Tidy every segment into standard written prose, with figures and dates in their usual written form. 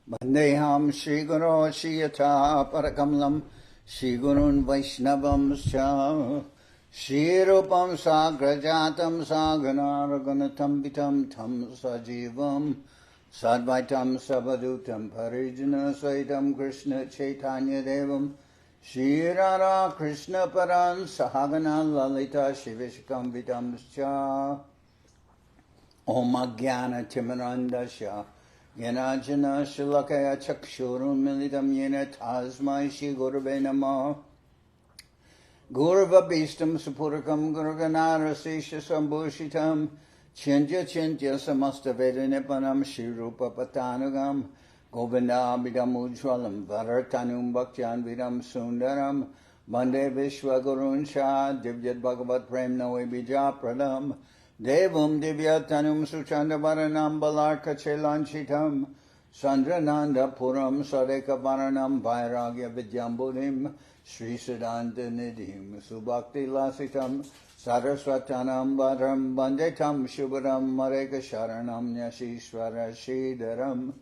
Vandeham Shri Guru Shri Yatha Parakamlam Shri Gurun Vaishnavam Scha Shri Rupam Sagrajatam Saganaraganatam Vitam Tam Sajivam Sadvaitam Sabadutam Parijana Saitam Krishna Chaitanya Devam Shri Radha Krishna Paran Sahagana Lalita Shivishkam Vitam Scha Om Ajnana Timirandasya Yanajana Shilakaya Chakshurun Militam Yena Tasmai Shri Gurave Namah Gurva Bhistam Supurakam Guruganara Sesha Sambhushitam Chintya Chintya Samasta Veda Nipanam Shri Rupa Patanagam Govinda Bidam Ujwalam Vartanum Bhaktyan Vidam Sundaram Bande Vishwa Gurun Shah Divyat Bhagavat Prem Noe Bija Pradam Devam Divyatanum Suchanda Varanam Balarka Chelanchitam Sandrananda Puram Sadeka Varanam Vairagya Vidyambudim Sri Siddhanta Nidhim Subhakti Lasitam Saraswatanam Badram Bandetam Shubharam Mareka Sharanam Nyashishvara Shidaram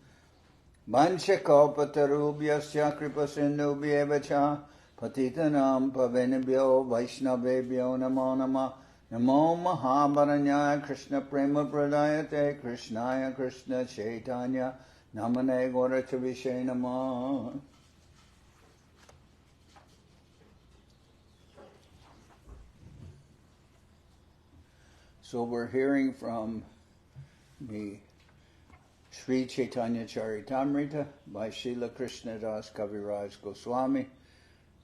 Vanchakopatarubhyasya Kripasindubhyevacha Patitanam Pavenibhyo Vaishnavebhyo Namo Namah Namo Mahabaranyaya Krishna Prema Pradayate Krishnaya Krishna Chaitanya Namane Gaurachavishe Namah. So we're hearing from the Sri Chaitanya Charitamrita by Srila Krishnadas Kaviraj Goswami,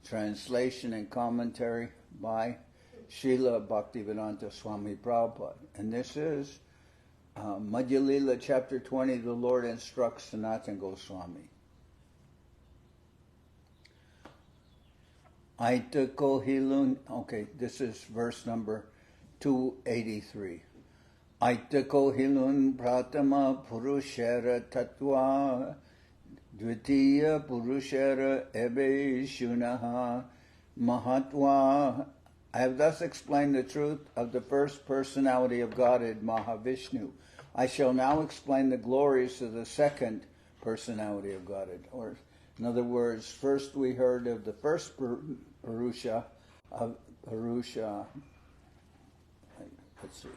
translation and commentary by Srila Bhaktivedanta Swami Prabhupad. And this is Madhya-lila chapter 20, the Lord instructs Sanatan Goswami. Aita kohilun, okay, this is verse number 283. Aita kohilun pratama purushara tattva dvitiya purushara ebe shunaha mahatva. I have thus explained the truth of the first personality of Godhead, Mahavishnu. I shall now explain the glories of the second personality of Godhead. Or, in other words, first we heard of the first Purusha, let's see.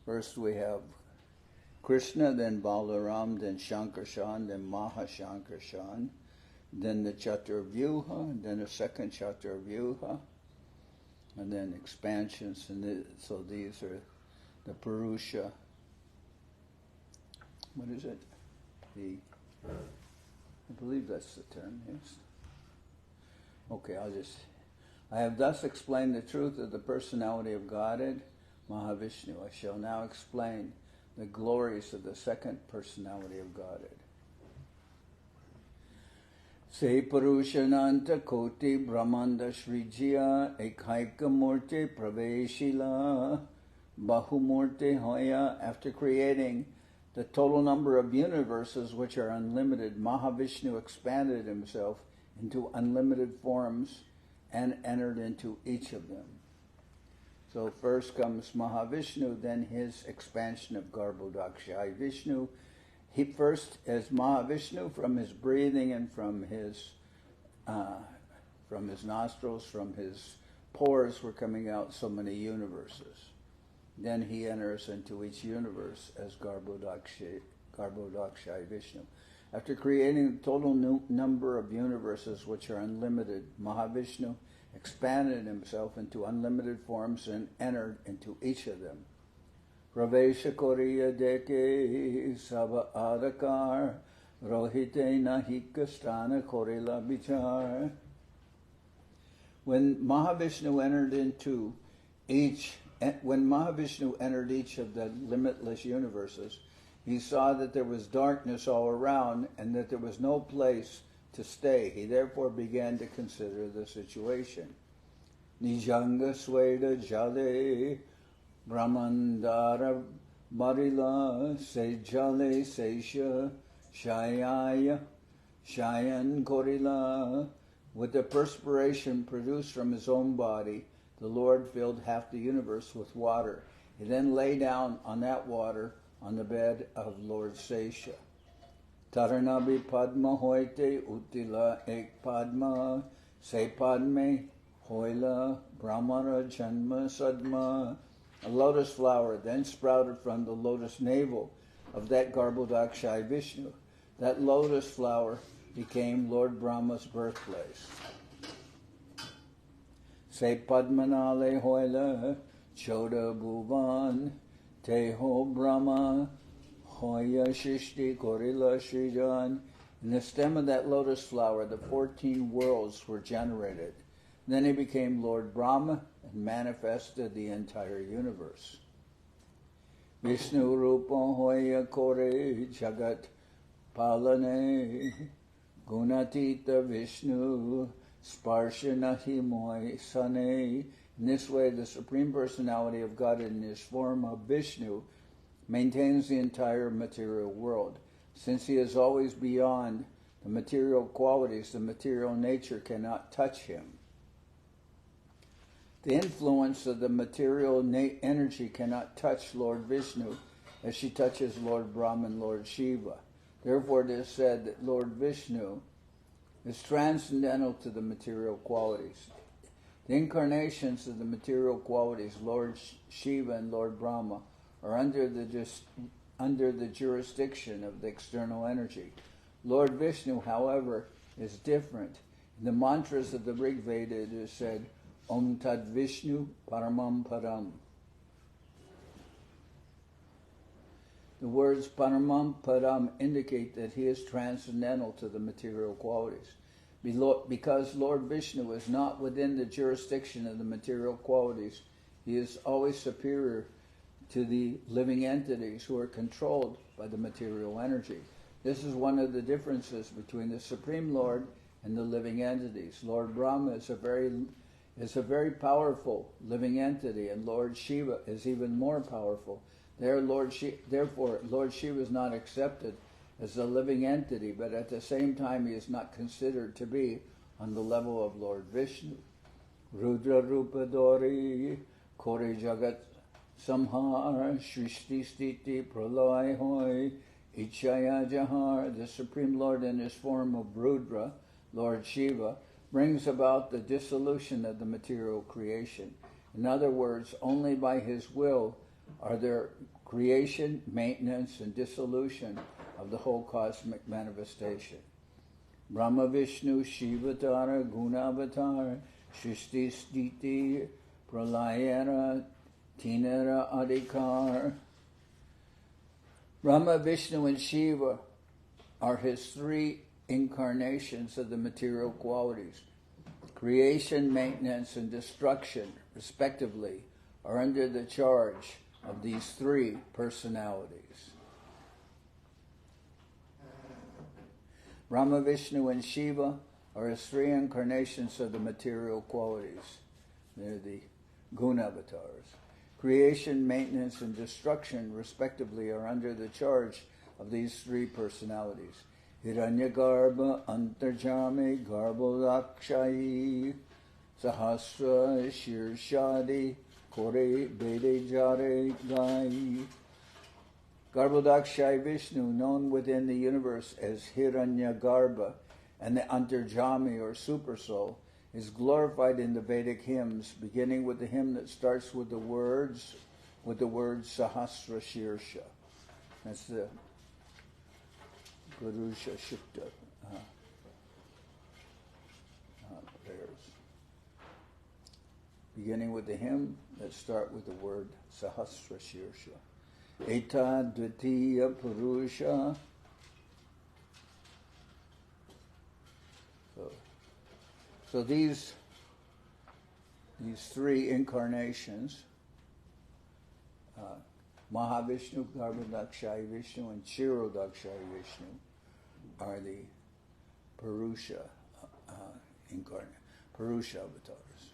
First we have Krishna, then Balaram, then Shankarshan, then Mahashankarshan, then the Chaturvyuha, then the second Chaturvyuha, and then expansions. And so these are the Purusha. What is it? I believe that's the term, yes. Okay, I have thus explained the truth of the personality of Godhead, Mahavishnu. I shall now explain the glories of the second personality of Godhead. Se Purushananta Koti Brahmanda Srijya Ekhaika Murti Praveshila Bahumurti Hoya. After creating the total number of universes which are unlimited, Mahavishnu expanded himself into unlimited forms and entered into each of them. So first comes Mahavishnu, then his expansion of Garbhodakshai Vishnu. He first as Mahavishnu, from his breathing and from his nostrils, from his pores were coming out so many universes. Then he enters into each universe as Garbhodakshai Vishnu. After creating the total number of universes which are unlimited, Mahavishnu expanded himself into unlimited forms and entered into each of them. Pravesha Koriya Deke Sava Adakar Rohite Nahikastana Korila Bichar. When Mahavishnu entered each of the limitless universes, he saw that there was darkness all around and that there was no place to stay. He therefore began to consider the situation. Nijanga Sweda Jale Brahmandara Barila Sejale Sesha Shayaya Shayan Korila. With the perspiration produced from his own body, the Lord filled half the universe with water. He then lay down on that water on the bed of Lord Sesha. Taranabi Padma hoite utila ek Padma, se Padme hoila Brahmara Janma Sadma. A lotus flower then sprouted from the lotus navel of that Garbhodakshai Vishnu. That lotus flower became Lord Brahma's birthplace. Se Padmanale hoila Choda Bhuvan Teho Brahma Hoya Shishti Korila Srijan. In the stem of that lotus flower, the 14 worlds were generated. Then he became Lord Brahma and manifested the entire universe. Vishnu Rupa Hoya Kore Jagat Palane Gunatita Vishnu Sparshanahi Moy Sane. In this way, the Supreme Personality of God in his form of Vishnu maintains the entire material world. Since he is always beyond the material qualities, the material nature cannot touch him. The influence of the material energy cannot touch Lord Vishnu as she touches Lord Brahma and Lord Shiva. Therefore it is said that Lord Vishnu is transcendental to the material qualities. The incarnations of the material qualities, Lord Shiva and Lord Brahma, are under the jurisdiction of the external energy. Lord Vishnu, however, is different. In the mantras of the Rig Veda it is said, Om Tad Vishnu Paramam Param. The words Paramam Param indicate that he is transcendental to the material qualities. Because Lord Vishnu is not within the jurisdiction of the material qualities, he is always superior to the living entities who are controlled by the material energy. This is one of the differences between the Supreme Lord and the living entities. Lord Brahma is a very powerful living entity, and Lord Shiva is even more powerful. Therefore, Lord Shiva is not accepted as a living entity, but at the same time he is not considered to be on the level of Lord Vishnu. Rudra Rupa Dori Kore Jagat Samhar Shrishti Stiti Pralay Hoy Ichaya Jahar. The Supreme Lord in his form of Rudra, Lord Shiva, brings about the dissolution of the material creation. In other words, only by his will are there creation, maintenance, and dissolution of the whole cosmic manifestation. Brahma Vishnu Shivatara Gunavatar Shristi Stiti Pralayana Tinara Adhikar. Brahma, Vishnu, and Shiva are his three incarnations of the material qualities. Creation, maintenance, and destruction, respectively, are under the charge of these three personalities. Brahma, Vishnu, and Shiva are his three incarnations of the material qualities. They're the Gunavatars. Creation, maintenance, and destruction, respectively, are under the charge of these three personalities. Hiranyagarbha, Antarjami, Garbhodakshai, Sahasra, Shirshadi, Kore, Bede, Jare, Gai. Garbhodakshai Vishnu, known within the universe as Hiranyagarbha, and the Antarjami or Supersoul, is glorified in the Vedic hymns, beginning with the hymn that starts with the words Sahasra Shirsha. That's the Purusha Shukta prayers. Beginning with the hymn that start with the word Sahasra Shirsha. Eta Dvitiya Purusha. So these three incarnations, Mahavishnu, Garbhodakshai Vishnu, and Kshirodakshai Vishnu, are the Purusha Purusha avatars.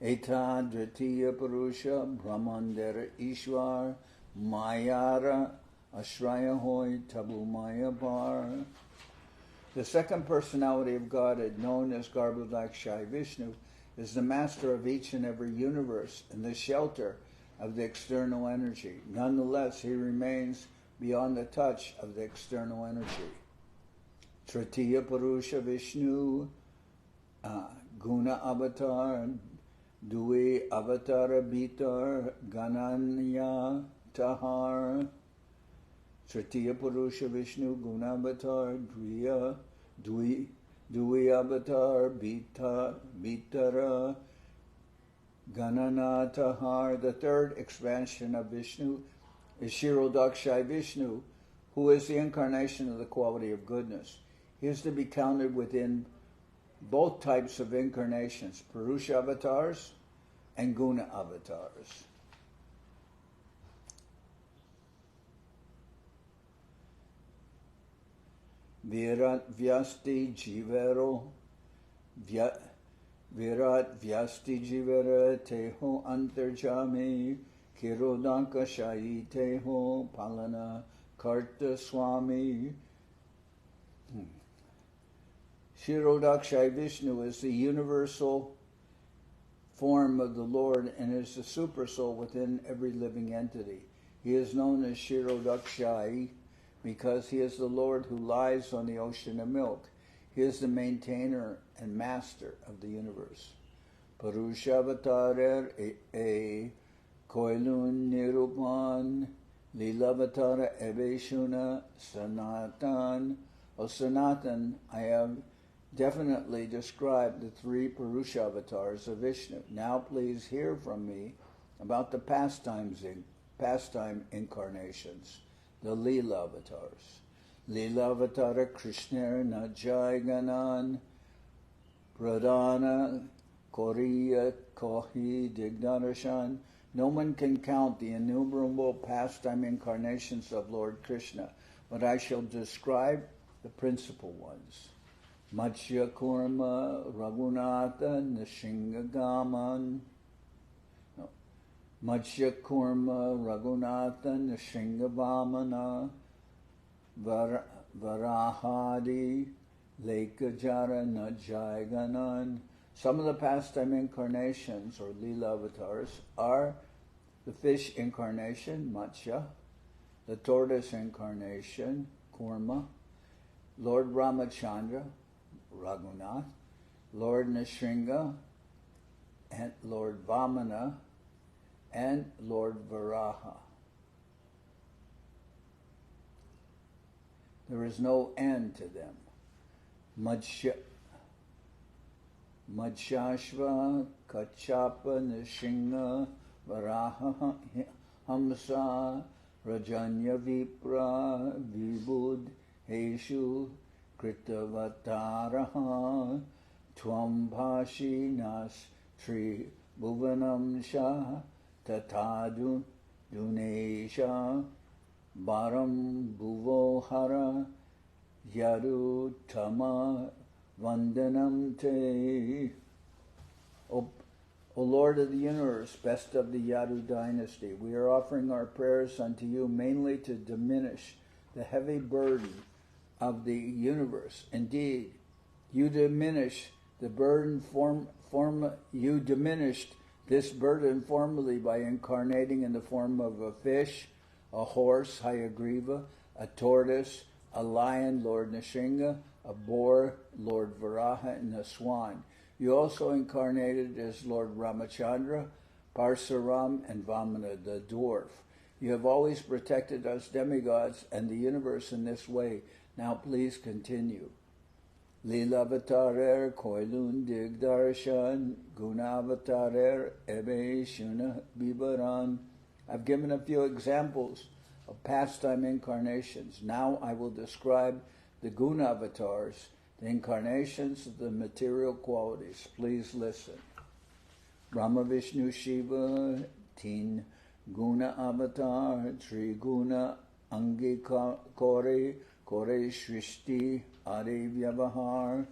Eta Dvitiya Purusha, Brahmandera Ishwar, Mayara, Ashraya Hoy, Tabu Maya Bar. The second personality of Godhead, known as Garbhodakshai Vishnu, is the master of each and every universe and the shelter of the external energy. Nonetheless, he remains beyond the touch of the external energy. Tritiya Purusha Vishnu, Guna Avatar, Dui Avatara Bhitar, Gananya Tahar. Tritiya Purusha Vishnu, Guna Avatar, Dui Avatar, Bhitara, Gananatahar. The third expansion of Vishnu is Kshirodakshai Vishnu, who is the incarnation of the quality of goodness. He is to be counted within both types of incarnations, Purusha avatars and Guna avatars. Virat Vyasti Jivero Virat Vyasti Jivera Teho Antarjami Kirodanka Shayi Teho Palana Karta Swami. Kshirodakshai Vishnu is the universal form of the Lord and is the supersoul within every living entity. He is known as Kshirodakshai because he is the Lord who lies on the ocean of milk. He is the maintainer and master of the universe. Purushavatar e Koilun Nirupan Lilavatara Eveshuna Sanatan. O Sanatan, I have definitely described the three Purusha avatars of Vishnu. Now please hear from me about the pastime incarnations, the Lila avatars. Lila avatara Krishna Najayganan Pradana Koriya Kohi Dignarshan. No one can count the innumerable pastime incarnations of Lord Krishna, but I shall describe the principal ones. Matsya Kurma Raghunatha Nrsimhagaman. Matsya Kurma Raghunatha Nrsimhavamana Varahadi Lekajara Najayganan. Some of the pastime incarnations or Lila avatars are the fish incarnation, Matsya, the tortoise incarnation, Kurma, Lord Ramachandra, Raghunath, Lord Nrsimha, and Lord Vamana, and Lord Varaha. There is no end to them. Madhyashva, Kachapa, Nrsimha, Varaha, Hamsa, Rajanya Vipra, Vibud, Heshu, Kritavataraha, Twambhashi Nas Tri Bhuvanam Shah, Tatadu Dunesha, Baram Bhuvohara, Yarutama Vandanam Te. O Lord of the universe, best of the Yadu dynasty, we are offering our prayers unto you mainly to diminish the heavy burden of the universe. Indeed, you diminished the burden you diminished this burden formerly by incarnating in the form of a fish, a horse, Hayagriva, a tortoise, a lion, Lord Nrsimha, a boar, Lord Varaha, and a swan. You also incarnated as Lord Ramachandra, Parsuram, and Vamana, the dwarf. You have always protected us demigods and the universe in this way. Now please continue. Lilavatarer Koilun Digdarshan Gunavatarer Ebe Shuna Bibaran. I've given a few examples of pastime incarnations. Now I will describe the Guna avatars, the incarnations of the material qualities. Please listen. Brahma Vishnu Shiva Teen Guna avatar Tri Guna Angi Kore Kore Shrishti Adi Vyavahar.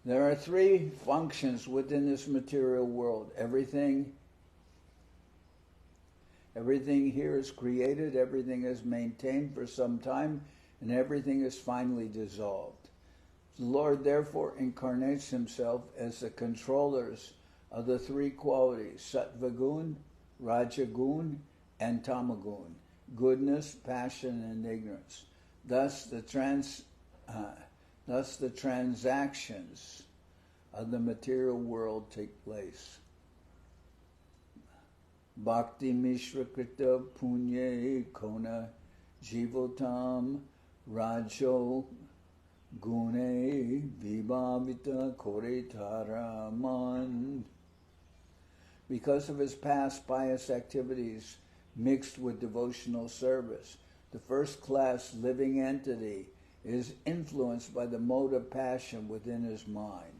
There are three functions within this material world. Everything here is created, everything is maintained for some time, and everything is finally dissolved. The Lord therefore incarnates himself as the controllers of the three qualities, Sattva Gun, Rajagun, and Tamagun, goodness, passion, and ignorance. Thus the transactions of the material world take place. Bhakti Mishra Krita Punye Kona Jivotam Rajo Gune Vibhavita Koretaraman. Because of his past pious activities mixed with devotional service, the first-class living entity is influenced by the mode of passion within his mind.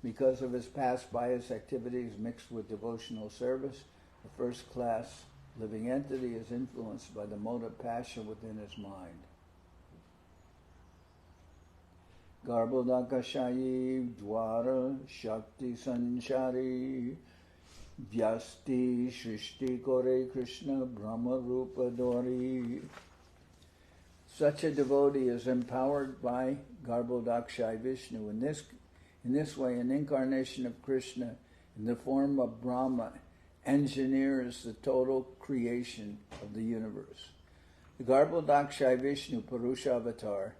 Because of his past pious activities mixed with devotional service, the first-class living entity is influenced by the mode of passion within his mind. Garbhodakashayi Dwara Shakti Sanchari Vyasti Shrishti Kore Krishna Brahma Rupa Dori. Such a devotee is empowered by Garbhodakshai Vishnu. In this way, an incarnation of Krishna in the form of Brahma engineers the total creation of the universe. The Garbhodakshai Vishnu Purusha Avatar,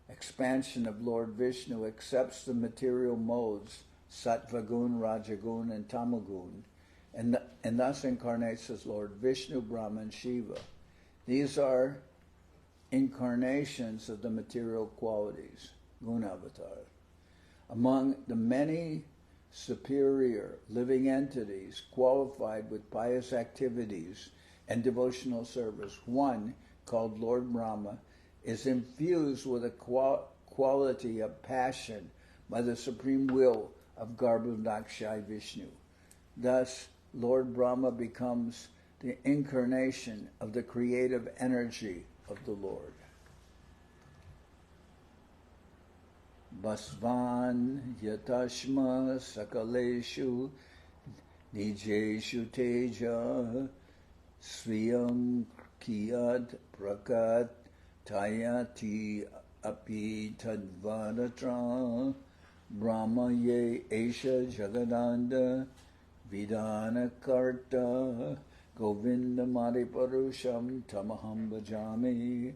expansion of Lord Vishnu, accepts the material modes, Sattvagun, Rajagun, and Tamagun, and thus incarnates as Lord Vishnu, Brahma, and Shiva. These are incarnations of the material qualities, Gunavatar. Among the many superior living entities qualified with pious activities and devotional service, one, called Lord Brahma, is infused with a quality of passion by the supreme will of Garbhodakshai Vishnu. Thus, Lord Brahma becomes the incarnation of the creative energy of the Lord. Basvan yatashma sakaleshu nijeshu teja sviyam kiyad prakat tayati api tadvaratra Brahma ye esha jagadanda vidana karta govinda mariparusham tamaham bhajami.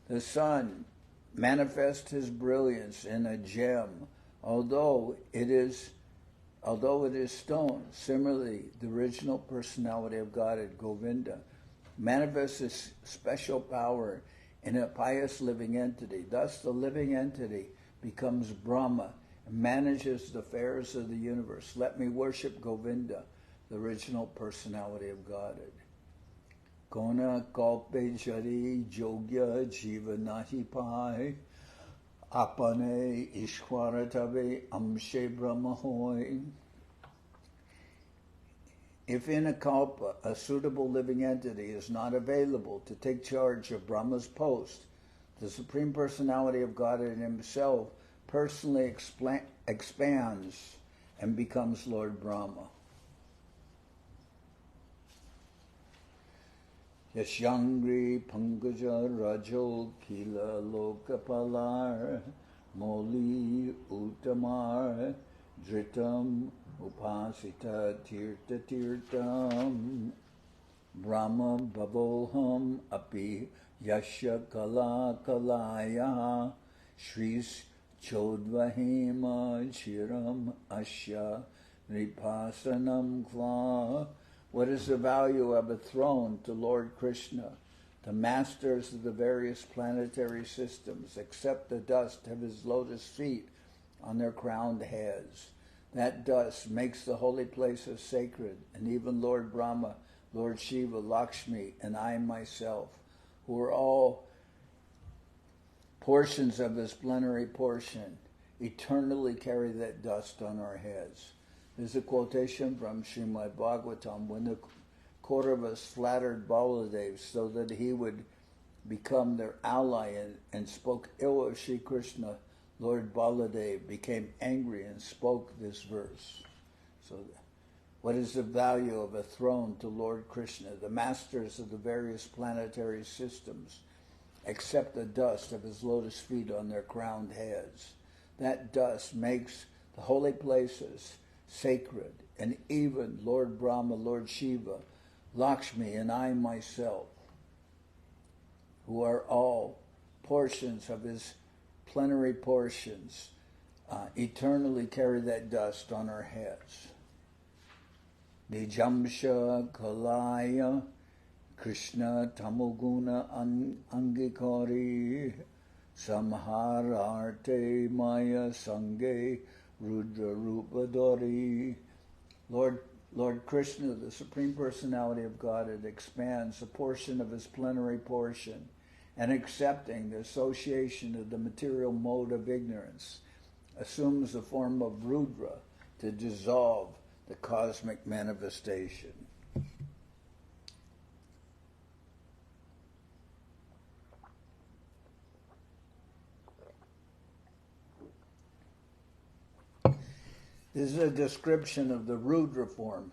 The sun manifests his brilliance in a gem, although it is stone. Similarly, the original personality of Godhead, Govinda, manifests his special power in a pious living entity. Thus, the living entity becomes Brahma and manages the affairs of the universe. Let me worship Govinda, the original personality of Godhead. Kona kalpe jari jogya jiva nahi pai apane ishwara tabe amshe brahma hoy. If in a kalpa a suitable living entity is not available to take charge of Brahma's post, the Supreme Personality of Godhead Himself personally expands and becomes Lord Brahma. Yashyangri Pankaja Rajo Kila Lokapalar Moli Uttamar Dhritam Upasita Tirta Tirtam Brahma Bhavoham Api Yasha Kala Kalaya Shris Chodvahema Chiram Asya Nipasanam Kva. What is the value of a throne to Lord Krishna? The masters of the various planetary systems accept the dust of his lotus feet on their crowned heads. That dust makes the holy places sacred, and even Lord Brahma, Lord Shiva, Lakshmi, and I myself, who are all portions of his plenary portion, eternally carry that dust on our heads. There's a quotation from Srimad Bhagavatam when the Kauravas flattered Baladev so that he would become their ally and spoke ill of Sri Krishna. Lord Baladev became angry and spoke this verse. So, what is the value of a throne to Lord Krishna? The masters of the various planetary systems accept the dust of his lotus feet on their crowned heads. That dust makes the holy places sacred, and even Lord Brahma, Lord Shiva, Lakshmi, and I myself, who are all portions of his plenary portions, eternally carry that dust on our heads. Nijamsha Kalaya Krishna Tamoguna Angikari Samhararte Maya Sange Rudra Rupadori. Lord Krishna, the Supreme Personality of Godhead, expands a portion of his plenary portion and accepting the association of the material mode of ignorance, assumes the form of Rudra to dissolve the cosmic manifestation. This is a description of the Rudra form,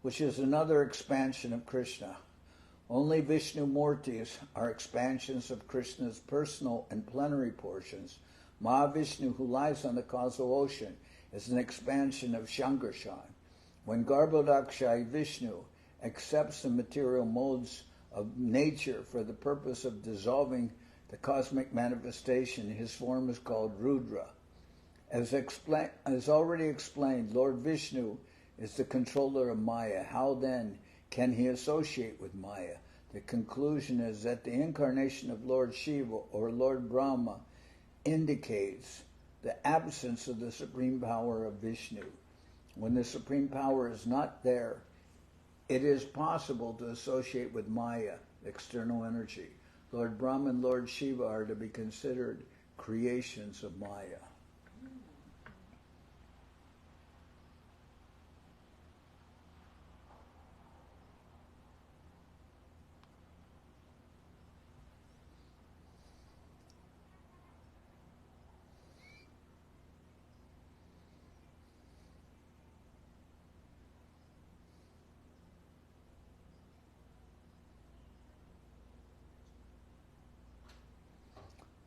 which is another expansion of Krishna. Only Vishnu Murtis are expansions of Krishna's personal and plenary portions. Mahavishnu, who lies on the causal ocean, is an expansion of Shankarshan. When Garbhodakshai Vishnu accepts the material modes of nature for the purpose of dissolving the cosmic manifestation, his form is called Rudra. As already explained, Lord Vishnu is the controller of Maya. How then can he associate with Maya? The conclusion is that the incarnation of Lord Shiva or Lord Brahma indicates the absence of the supreme power of Vishnu. When the supreme power is not there, it is possible to associate with Maya, external energy. Lord Brahma and Lord Shiva are to be considered creations of Maya.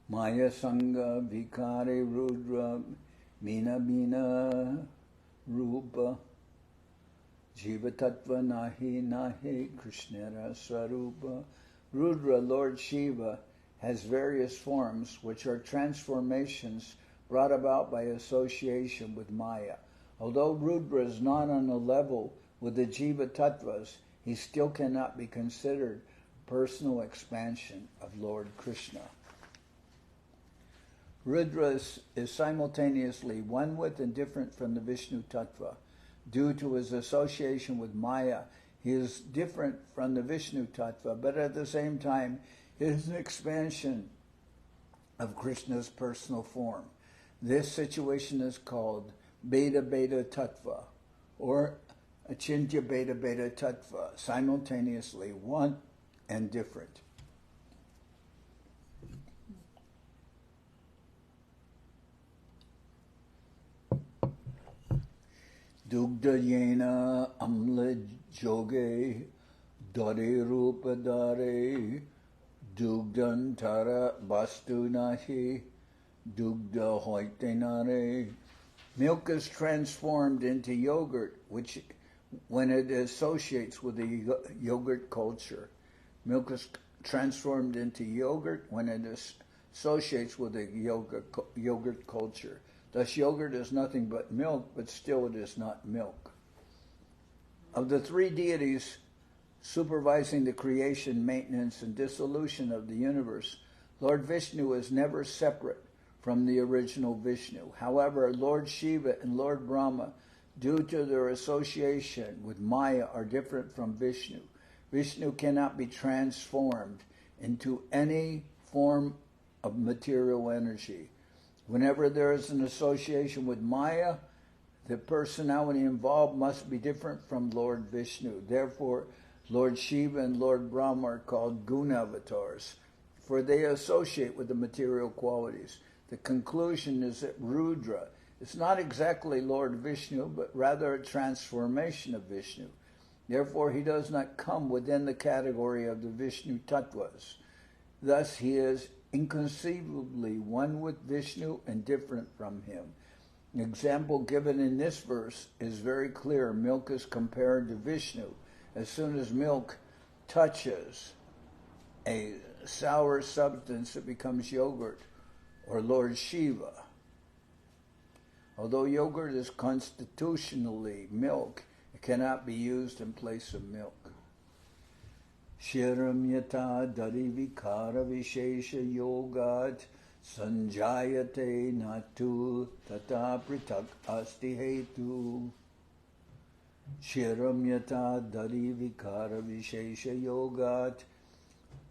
Maya Sangha Vikare Rudra Mina Mina Rupa Jiva Tattva Nahi Nahi Krishnara Swarupa. Rudra, Lord Shiva, has various forms which are transformations brought about by association with Maya. Although Rudra is not on a level with the Jiva Tattvas, he still cannot be considered personal expansion of Lord Krishna. Rudra is simultaneously one with and different from the Vishnu Tattva. Due to his association with Maya, he is different from the Vishnu Tattva, but at the same time, he is an expansion of Krishna's personal form. This situation is called Beta Beta Tattva, or Achintya Beta Beta Tattva, simultaneously one and different. Dugdha yena amla joge dare rupa dare dugdantara bastu nahi dugdha hoitenare. Milk is transformed into yogurt, which when it associates with the yogurt culture. Milk is transformed into yogurt when it associates with the yogurt culture. Thus, yogurt is nothing but milk, but still it is not milk. Of the three deities supervising the creation, maintenance, and dissolution of the universe, Lord Vishnu is never separate from the original Vishnu. However, Lord Shiva and Lord Brahma, due to their association with Maya, are different from Vishnu. Vishnu cannot be transformed into any form of material energy. Whenever there is an association with Maya, the personality involved must be different from Lord Vishnu. Therefore, Lord Shiva and Lord Brahma are called guna avatars, for they associate with the material qualities. The conclusion is that Rudra is not exactly Lord Vishnu, but rather a transformation of Vishnu. Therefore, he does not come within the category of the Vishnu Tattvas. Thus, he is inconceivably one with Vishnu and different from him. An example given in this verse is very clear. Milk is compared to Vishnu. As soon as milk touches a sour substance, it becomes yogurt, or Lord Shiva. Although yogurt is constitutionally milk, it cannot be used in place of milk. Shiram yata darivikara vishesha yogat sanjayate natu tata pritak asti hetu. Shiram yata darivikara vishesha yogat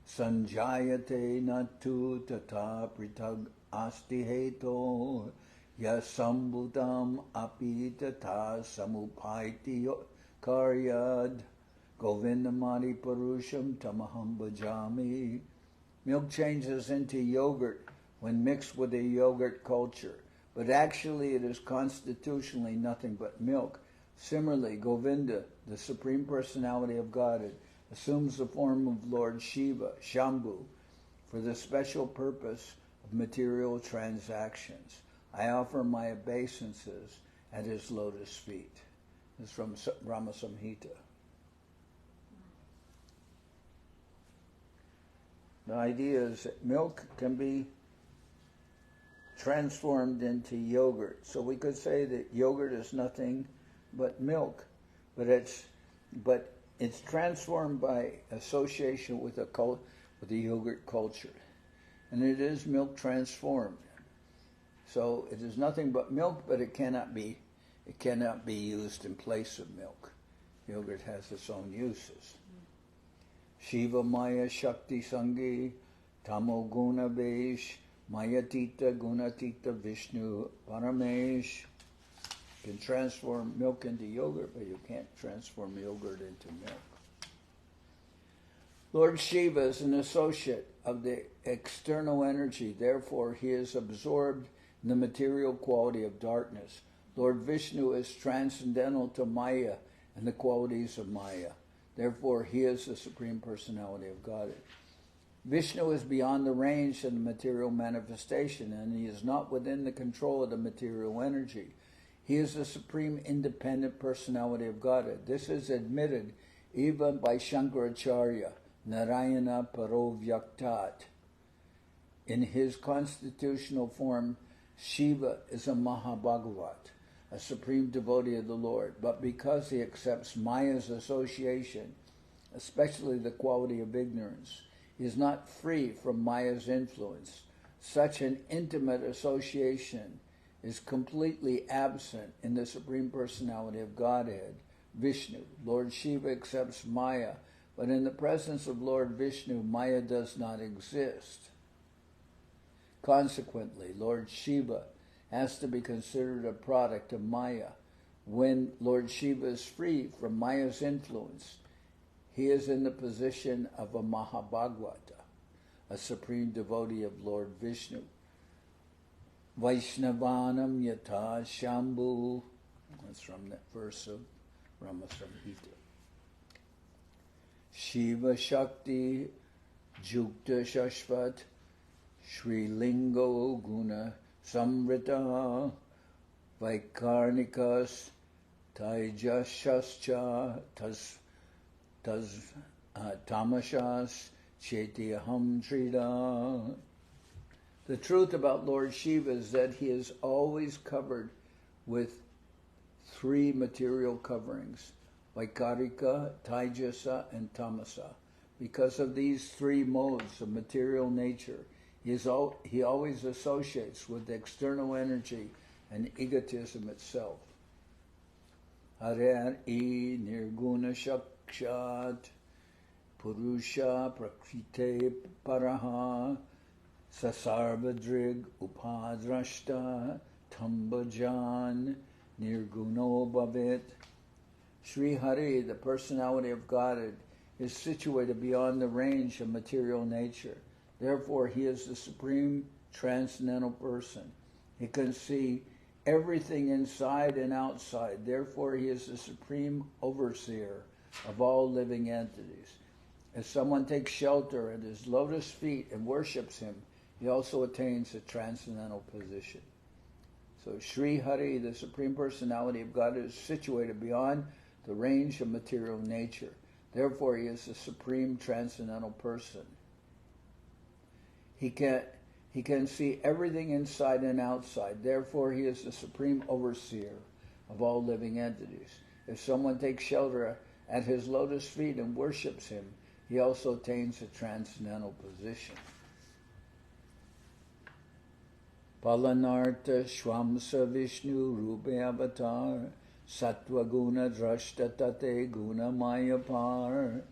sanjayate natu tata pritak asti hetu. Yasambhutam api tata samupaiti karyad govindamani parusham tamaham bhajami. Milk changes into yogurt when mixed with a yogurt culture, but actually it is constitutionally nothing but milk. Similarly, Govinda, the Supreme Personality of Godhead, assumes the form of Lord Shiva, Shambhu, for the special purpose of material transactions. I offer my obeisances at his lotus feet. This is from Brahma Samhita. The idea is that milk can be transformed into yogurt. So we could say that yogurt is nothing but milk, but it's transformed by association with the yogurt culture, and it is milk transformed. So it is nothing but milk, but it cannot be used in place of milk. Yogurt has its own uses. Shiva Maya Shakti Sangi Tamo Guna Vesh Mayatita Gunatita Vishnu Paramesh. You can transform milk into yogurt, but you can't transform yogurt into milk. Lord Shiva is an associate of the external energy, therefore he is absorbed in the material quality of darkness. Lord Vishnu is transcendental to Maya and the qualities of Maya. Therefore, he is the Supreme Personality of Godhead. Vishnu is beyond the range of the material manifestation, and he is not within the control of the material energy. He is the Supreme Independent Personality of Godhead. This is admitted even by Shankaracharya, Narayana Parovyaktat. In his constitutional form, Shiva is a Mahabhagavat, a supreme devotee of the Lord, but because he accepts Maya's association, especially the quality of ignorance, he is not free from Maya's influence. Such an intimate association is completely absent in the Supreme Personality of Godhead, Vishnu. Lord Shiva accepts Maya, but in the presence of Lord Vishnu, Maya does not exist. Consequently, Lord Shiva has to be considered a product of Maya. When Lord Shiva is free from Maya's influence, he is in the position of a Mahabhagavata, a supreme devotee of Lord Vishnu. Vaishnavanam yata Shambhu. That's from that verse of Brahma Samhita. Shiva Shakti Jukta Shashvat Shri Lingo Guna Samrita Vaikarnikas Taijashascha Tamashas Chaitiyaham Trida. The truth about Lord Shiva is that he is always covered with three material coverings, Vaikarika, Taijasa, and Tamasa. Because of these three modes of material nature, he always associates with external energy and egotism itself. Hare nirguna shakshat purusha prakrite paraha sasarvadrig upadrashta tambajan nirguno bhavit. Sri Hari, the personality of Godhead, is situated beyond the range of material nature. Therefore, he is the supreme transcendental person. He can see everything inside and outside. Therefore, he is the supreme overseer of all living entities. If someone takes shelter at his lotus feet and worships him, he also attains a transcendental position. So Sri Hari, the Supreme Personality of God, is situated beyond the range of material nature. Therefore, he is the Supreme Transcendental Person. He can see everything inside and outside. Therefore, he is the Supreme Overseer of all living entities. If someone takes shelter at his lotus feet and worships him, he also attains a transcendental position. Palanartha Shwamsa Vishnu Rupe Avatar Sattva Guna Drashta Tate Guna Maya Par.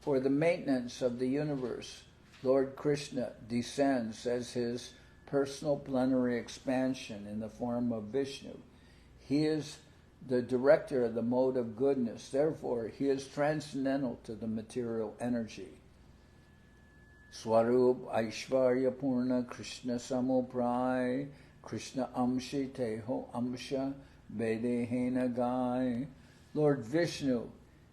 For the maintenance of the universe, Lord Krishna descends as his personal plenary expansion in the form of Vishnu. He is the director of the mode of goodness. Therefore, he is transcendental to the material energy. Swarup Aishvarya Purna Krishna Samopray Krishna Amshi Teho Amsha Vedehena Gai. Lord Vishnu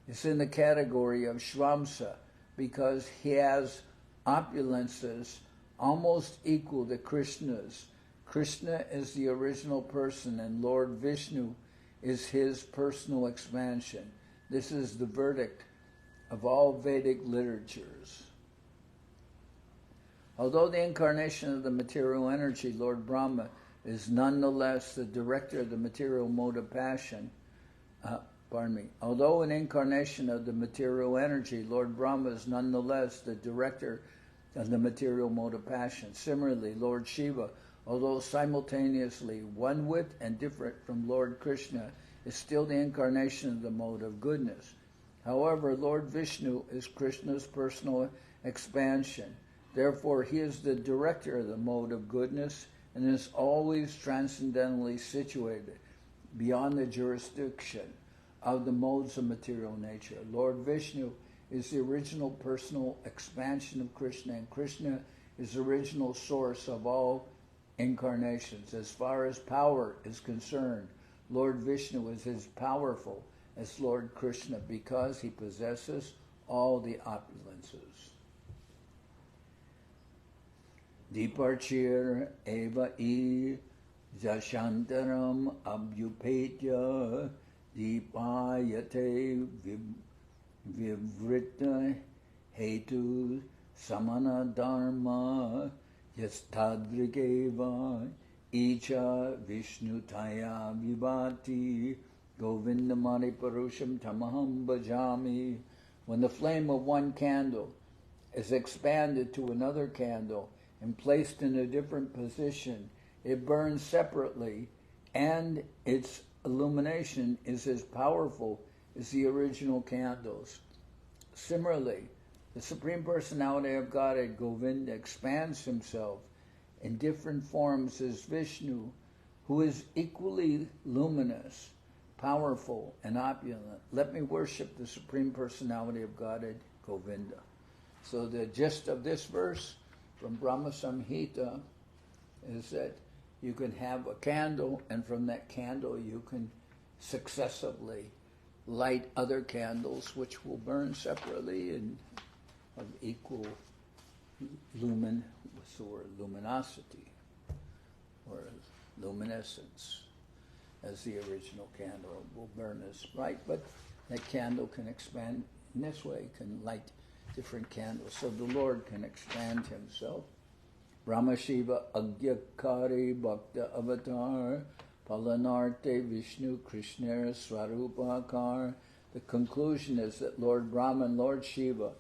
is in the category of Shvamsa because he has opulences almost equal to Krishna's. Krishna is the original person and Lord Vishnu is his personal expansion. This is the verdict of all Vedic literatures. Although the incarnation of the material energy, Lord Brahma, is nonetheless the director of the material mode of passion, although an incarnation of the material energy, Lord Brahma is nonetheless the director of the material mode of passion. Similarly, Lord Shiva, although simultaneously one with and different from Lord Krishna, is still the incarnation of the mode of goodness. However, Lord Vishnu is Krishna's personal expansion. Therefore, he is the director of the mode of goodness and is always transcendentally situated beyond the jurisdiction of the modes of material nature. Lord Vishnu is the original personal expansion of Krishna, and Krishna is the original source of all incarnations. As far as power is concerned, Lord Vishnu is as powerful as Lord Krishna because he possesses all the opulences. Departure eva e jashantaram abhyupetya dipayate vivrita hetu samana dharma yastadrikeva icha vishnutaya vibhati govindamani parusham tamaham bhajami. When the flame of one candle is expanded to another candle and placed in a different position, it burns separately, and its illumination is as powerful as the original candles. Similarly, the Supreme Personality of Godhead, Govinda, expands himself in different forms as Vishnu, who is equally luminous, powerful, and opulent. Let me worship the Supreme Personality of Godhead, Govinda. So the gist of this verse from Brahma Samhita is that you can have a candle, and from that candle you can successively light other candles which will burn separately and of equal luminosity or luminescence as the original candle will burn as bright, but that candle can expand in this way, can light different candles, so the Lord can expand himself. Brahma Shiva Agyakari Bhakta Avatar Palanarte Vishnu Krishna Swarupakar. The conclusion is that Lord Brahma and Lord Shiva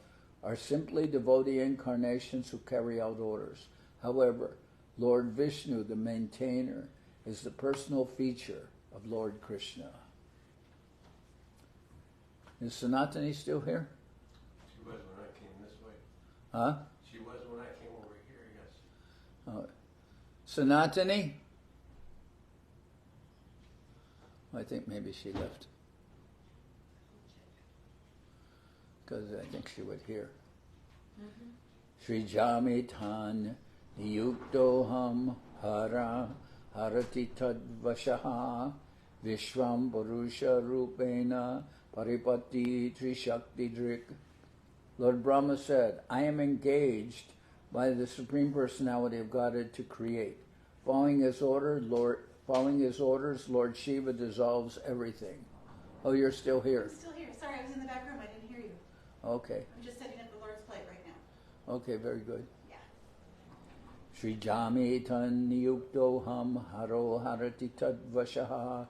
are simply devotee incarnations who carry out orders. However, Lord Vishnu, the maintainer, is the personal feature of Lord Krishna. Is Sanatani still here? She was when I came this way. Huh? She was when I came over here, yes. Sanatani? I think maybe she left. Because I think she would hear. Sri Jamitan Yuktoham Hara Harati Tadvashaha Vishwam Purusha Rupena Paripati Trishakti Drik. Lord Brahma said, I am engaged by the Supreme Personality of Godhead to create. Following his order, Following his orders, Lord Shiva dissolves everything. Oh, you're still here. I'm still here. Sorry, I was in the back room. I didn't hear you. Okay. I'm just setting up the Lord's plate right now. Okay, very good. Yeah. Sri Jami tan niyukto ham haro harati tad vashaha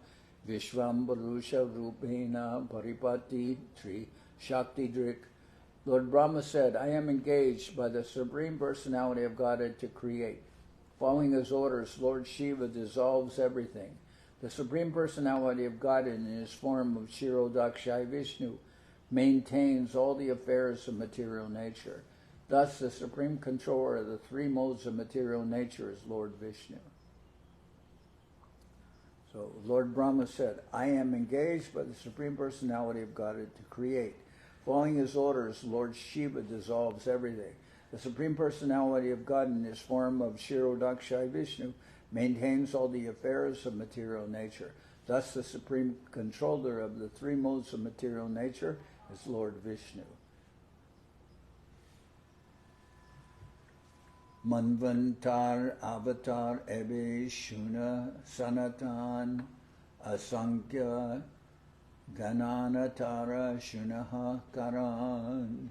vishvam barusha rupena paripati tri shakti drik. Lord Brahma said, I am engaged by the Supreme Personality of Godhead to create. Following his orders, Lord Shiva dissolves everything. The Supreme Personality of Godhead in his form of Kshirodakshayi Vishnu maintains all the affairs of material nature. Thus, the supreme controller of the three modes of material nature is Lord Vishnu. So, Lord Brahma said, I am engaged by the Supreme Personality of Godhead to create. Following his orders, Lord Shiva dissolves everything. The Supreme Personality of God in his form of Kshirodakshayi Vishnu maintains all the affairs of material nature. Thus, the supreme controller of the three modes of material nature is Lord Vishnu. Manvantar avatar ebe shuna sanatan asankhya gananatara shunaha karan.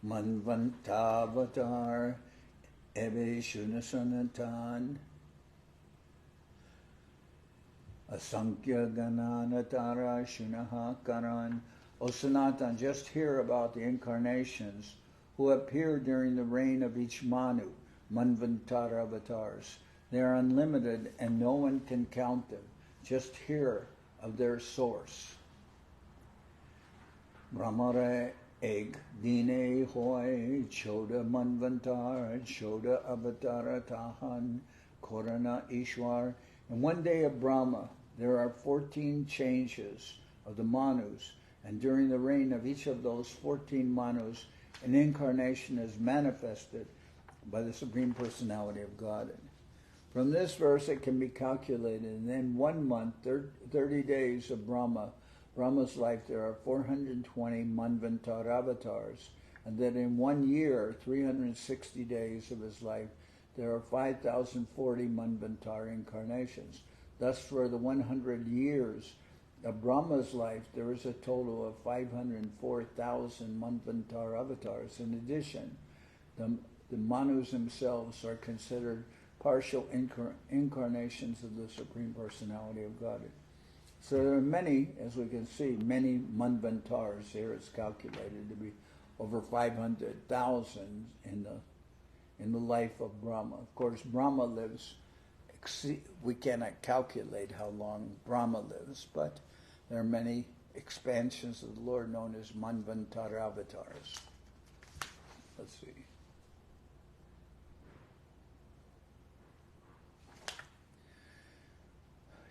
Manvantavatar ebe shunasanatan asankhya gananatara shunaha karan. O Sanatan, just hear about the incarnations who appear during the reign of each Manu, Manvantara avatars. They are unlimited and no one can count them. Just hear of their source. Brahmare Eg dine hoy choda manvantar choda avatara tahan korana ishwar. In one day of Brahma, there are 14 changes of the Manus, and during the reign of each of those 14 Manus, an incarnation is manifested by the Supreme Personality of God. From this verse, it can be calculated, and in 1 month, 30 days of Brahma's life, there are 420 Manvantar avatars, and that in 1 year, 360 days of his life, there are 5,040 Manvantar incarnations. Thus, for the 100 years of Brahma's life, there is a total of 504,000 Manvantar avatars. In addition, the Manus themselves are considered partial incarnations of the Supreme Personality of Godhead. So there are many, as we can see, many Manvantars. Here it's calculated to be over 500,000 in the life of Brahma. Of course, Brahma lives, we cannot calculate how long Brahma lives, but there are many expansions of the Lord known as Manvantar avatars. Let's see.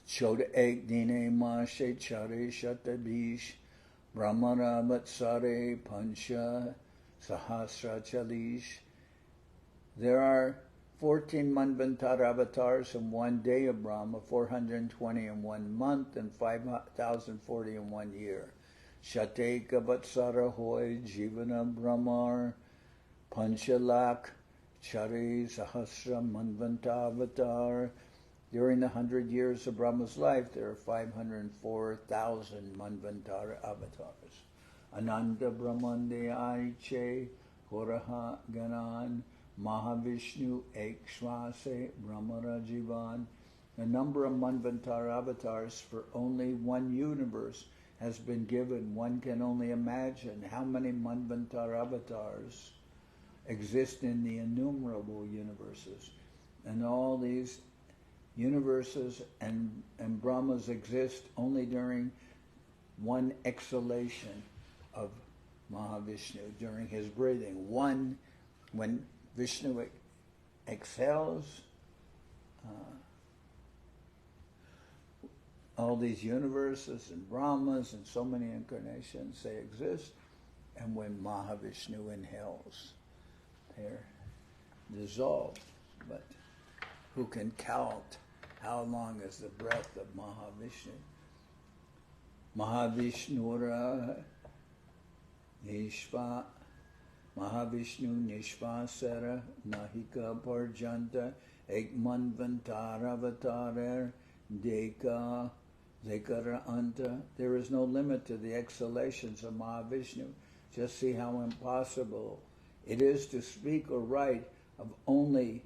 Choda ek dine ma she chare shatabish brahmana vatsare pancha sahasra chalish. There are 14 Manvantar avatars in 1 day of Brahma, 420 in 1 month, and 5,040 in 1 year. Shateka vatsara hoy jivana brahmar panchalak chare sahasra manvanta avatar. During the 100 years of Brahma's life, there are 504,000 Manvantara avatars. Ananda Brahmande Aiche Horaha Ganan Mahavishnu Ekshvase Brahmara Jivan. The number of Manvantara avatars for only one universe has been given. One can only imagine how many Manvantara avatars exist in the innumerable universes. And all these universes and Brahmas exist only during one exhalation of Mahavishnu, during his breathing. One, when Vishnu exhales, all these universes and Brahmas and so many incarnations, they exist. And when Mahavishnu inhales, they're dissolved. But who can count How long is the breath of Mahavishnu? Mahavishnura Nishva Mahavishnu Nishvasara Nahika Parjanta Ekmanvantaravatar Deka Zekara Anta. There is no limit to the exhalations of Mahavishnu. Just see how impossible it is to speak or write of only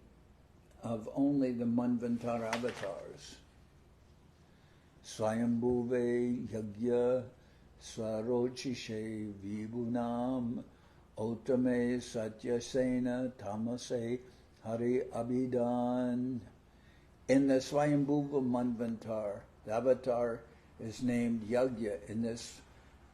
the Manvantara avatars. Swayambhuve Yagya Swarochishe Vibhunam Otame Satyasena Tamase Hari Abhidan. In the Swayambhuva Manvantar, the avatar is named Yagya. In this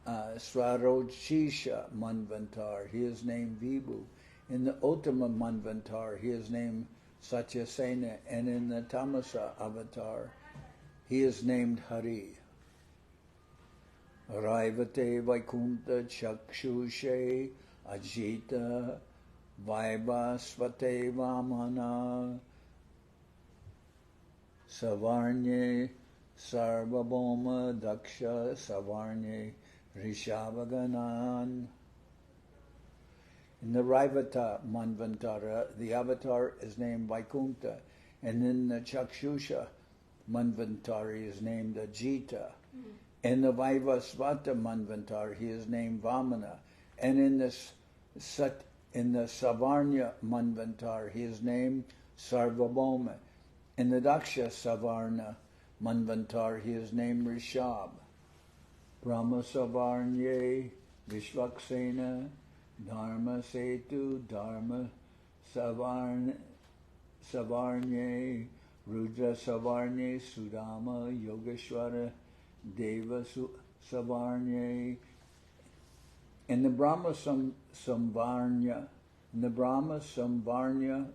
Swarochisha Manvantar, he is named Vibhu. In the Ottama Manvantar, he is named Satyasena. And in the Tamasa avatar, he is named Hari. Raivate Vaikunta Chakshushe Ajita Vaibhasvate Vamana Savarnye Sarvabhoma Daksha Savarnye Rishabhaganan. In the Raivata Manvantara, the avatar is named Vaikunta, and in the Chakshusha Manvantari is named Ajita. In the Vaivasvata Manvantar, he is named Vamana, and in the Savarnya Manvantar, he is named Sarvabhoma. In the Daksha Savarna Manvantar, he is named Rishab. Brahma Savarnye Vishvaksena Dharma Setu Dharma Savarnye Rudra Savarnye Sudama Yogeshwara Deva Savarnye. In the Brahma Samvarnya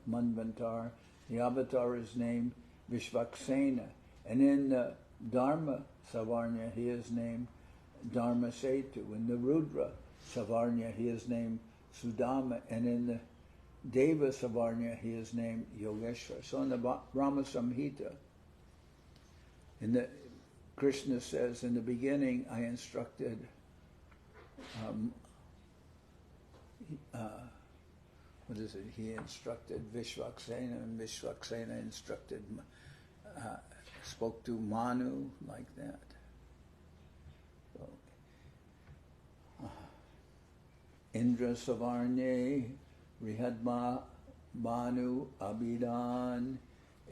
Manvantar, the avatar is named Vishvaksena, and in the Dharma Savarnya he is named Dharma Setu. In the Rudra Savarnya he is named Sudama, and in the Deva Savarnya he is named Yogeshwar. So in the Brahma Samhita, Krishna says, in the beginning I instructed he instructed Vishvaksena, and Vishvaksena instructed spoke to Manu like that. So, Indra Savarnye Rihadma Banu Abhidan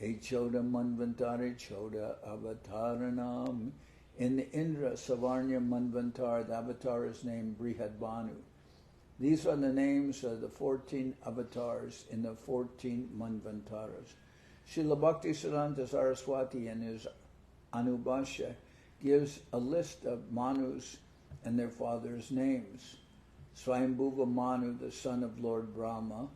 Echoda Manvantari Choda Avataranam. In the Indra Savarnya Manvantar, the avatar is named Brihadbanu. These are the names of the 14 avatars in the 14 Manvantaras. Srila Bhaktivedanta Saraswati in his Anubhashya gives a list of Manus and their fathers' names. Swayambhuva Manu, the son of Lord Brahma.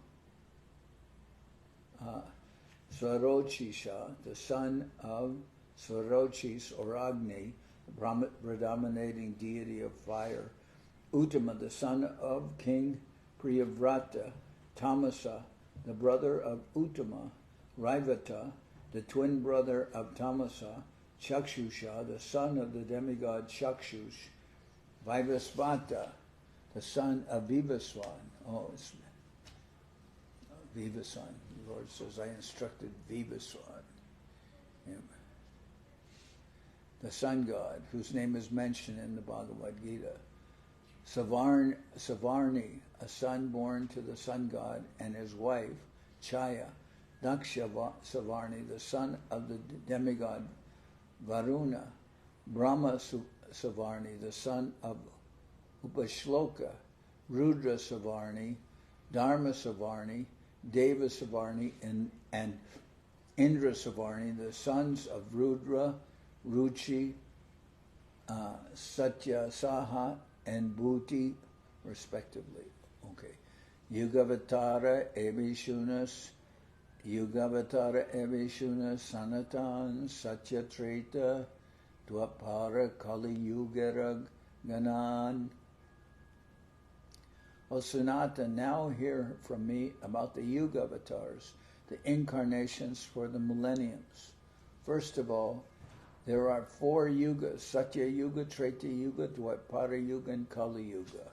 Swarochisha, the son of Swarochis or Agni, the predominating deity of fire. Uttama, the son of King Priyavrata. Tamasa, the brother of Uttama. Raivata, the twin brother of Tamasa. Chakshusha, the son of the demigod Chakshush. Vaivasvata, the son of Vivaswan. Oh, it's Vivaswan. The Lord says, I instructed Vivaswan, the sun god, whose name is mentioned in the Bhagavad Gita. Savarni, a son born to the sun god and his wife, Chaya. Daksha Savarni, the son of the demigod Varuna. Brahma Savarni, the son of Upashloka. Rudra Savarni, Dharma Savarni, Deva Savarni, and Indra Savarni, the sons of Rudra, Ruchi, Satya Saha, and Bhuti, respectively. Okay. Yugavatara Evishunas, Sanatan, Satya Treta, Dwapara Kali Yugera Ganan. O Sanatan, now hear from me about the Yuga avatars, the incarnations for the millenniums. First of all, there are 4 yugas: Satya Yuga, Treta Yuga, Dwapara Yuga, and Kali Yuga.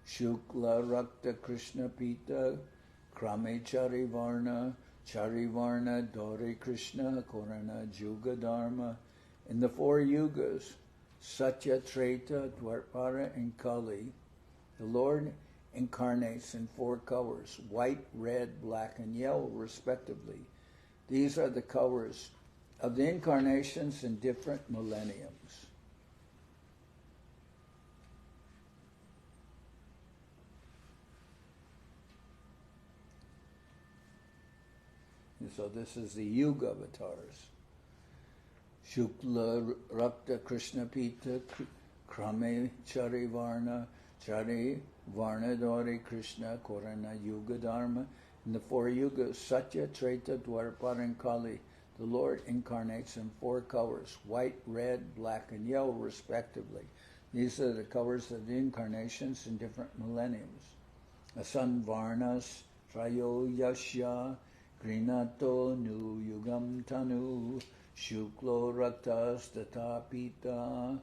Shukla, Rakta, Krishna, Pita, Krame, Charivarna, Dori, Krishna, Korana, Juga, Dharma. In the 4 yugas, Satya, Treta, Dwapara, and Kali, the Lord incarnates in 4 colors: white, red, black, and yellow, respectively. These are the colors of the incarnations in different millenniums. And so this is the Yuga avatars. Shukla, Rakta, Krishna, Pita, Krame, Charivarna, Dori, Krishna, Korana, Yuga, Dharma. In the 4 yugas, Satya, Treta, Dwapara, and Kali, the Lord incarnates in 4 colors: white, red, black, and yellow, respectively. These are the colors of the incarnations in different millenniums. Asan Varnas, Trayo Yashya, Grinato, Nu Yugam Tanu, Shuklo Raktas, Tata Pita,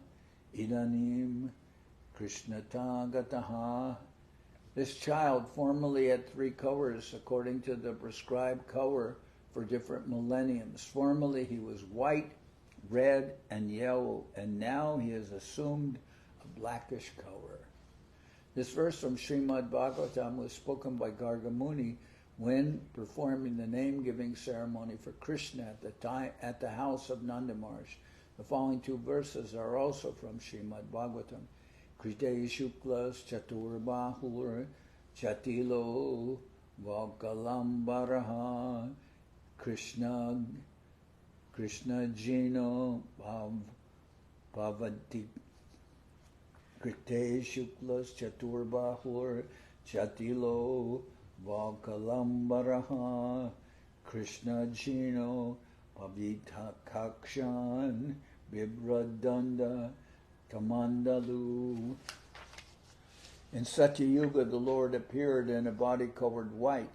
Idanim, Krishnata Gataha. This child formerly had 3 colors according to the prescribed color for different millenniums. Formerly he was white, red, and yellow, and now he has assumed a blackish color. This verse from Srimad Bhagavatam was spoken by Garga Muni when performing the name-giving ceremony for Krishna at the house of Nanda Maharaj. The following 2 verses are also from Srimad Bhagavatam. Krite Shuklas Chaturbahur Chatilo Vakalambaraha Krishna Jino Bhavati. Krite Shuklas Chaturbahur Chatilo Vakalambaraha Krishna Jino Bhavita Kakshan Vibradanda Tamandalu. In Satya Yuga, the Lord appeared in a body covered white,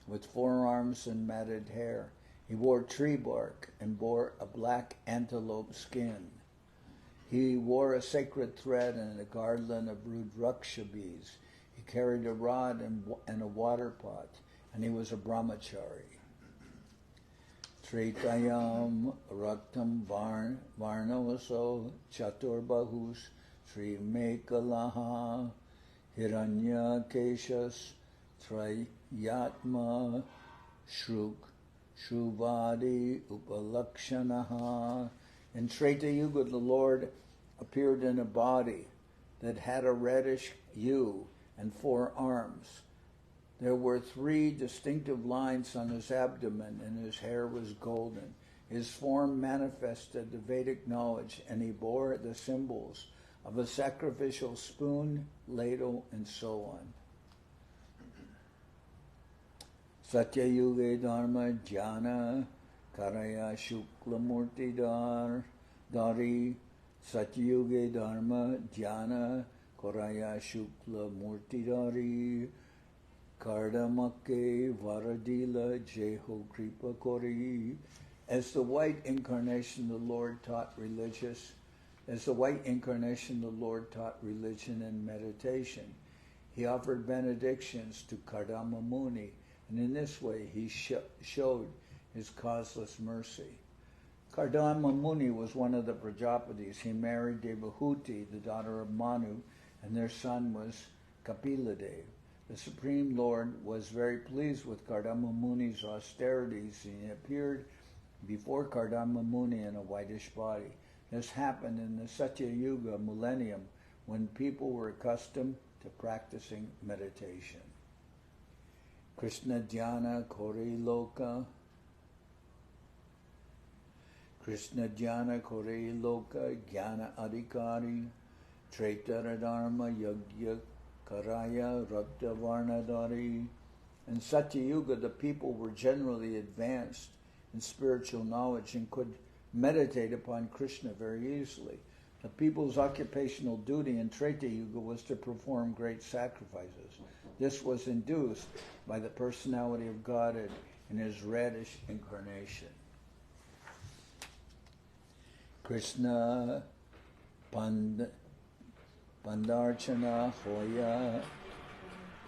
with 4 arms and matted hair. He wore tree bark and bore a black antelope skin. He wore a sacred thread and a garland of Rudraksha beads. He carried a rod and a water pot, and he was a brahmachari. Tretayam Raktam Varnavaso Chaturbahus Sri Mekalaha Hiranya Keshas Trayatma Shruk Shruvadi Upalakshanaha. In Treta Yuga, the Lord appeared in a body that had a reddish hue and 4 arms. There were 3 distinctive lines on his abdomen, and his hair was golden. His form manifested the Vedic knowledge, and he bore the symbols of a sacrificial spoon, ladle, and so on. Satya Yuga Dharma Jnana Karaya Shukla Murti Dari. Satya Yuga Dharma Jnana Karaya Shukla Murti Dari. Kardamake Varadila Jeho Kripa Kori. As the white incarnation, the Lord taught religion and meditation. He offered benedictions to Kardama Muni, and in this way he showed his causeless mercy. Kardama Muni was one of the Prajapatis. He married Devahuti, the daughter of Manu, and their son was Kapiladev. The Supreme Lord was very pleased with Kardama Muni's austerities, and he appeared before Kardama Muni in a whitish body. This happened in the Satya Yuga millennium, when people were accustomed to practicing meditation. Krishna Dhyana Kori Loka. Krishna Dhyana Kori Loka Jnana Adhikari. Treta Dharma Yagya Karaya Rakta Varnadari. In Satya Yuga, the people were generally advanced in spiritual knowledge and could meditate upon Krishna very easily. The people's occupational duty in Treta Yuga was to perform great sacrifices. This was induced by the personality of Godhead in his reddish incarnation. Krishna Pandarchana Hoya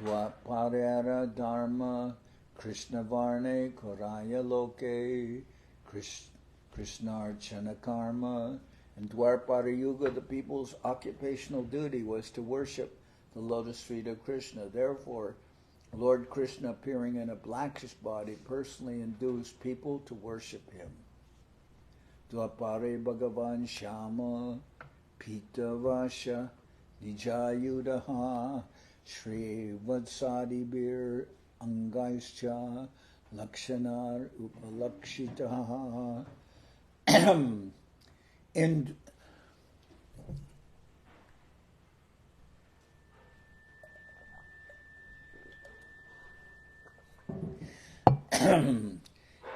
Dwaparara Dharma Krishna Varne Koraya Loke Krishnarchana Karma. In Dwapara Yuga, the people's occupational duty was to worship the lotus feet of Krishna. Therefore, Lord Krishna, appearing in a blackish body, personally induced people to worship him. Dwapare Bhagavan Shama Pitavasha Nijayudaha Shri Vadsadibir Angaischa Lakshanar Upalakshitaha.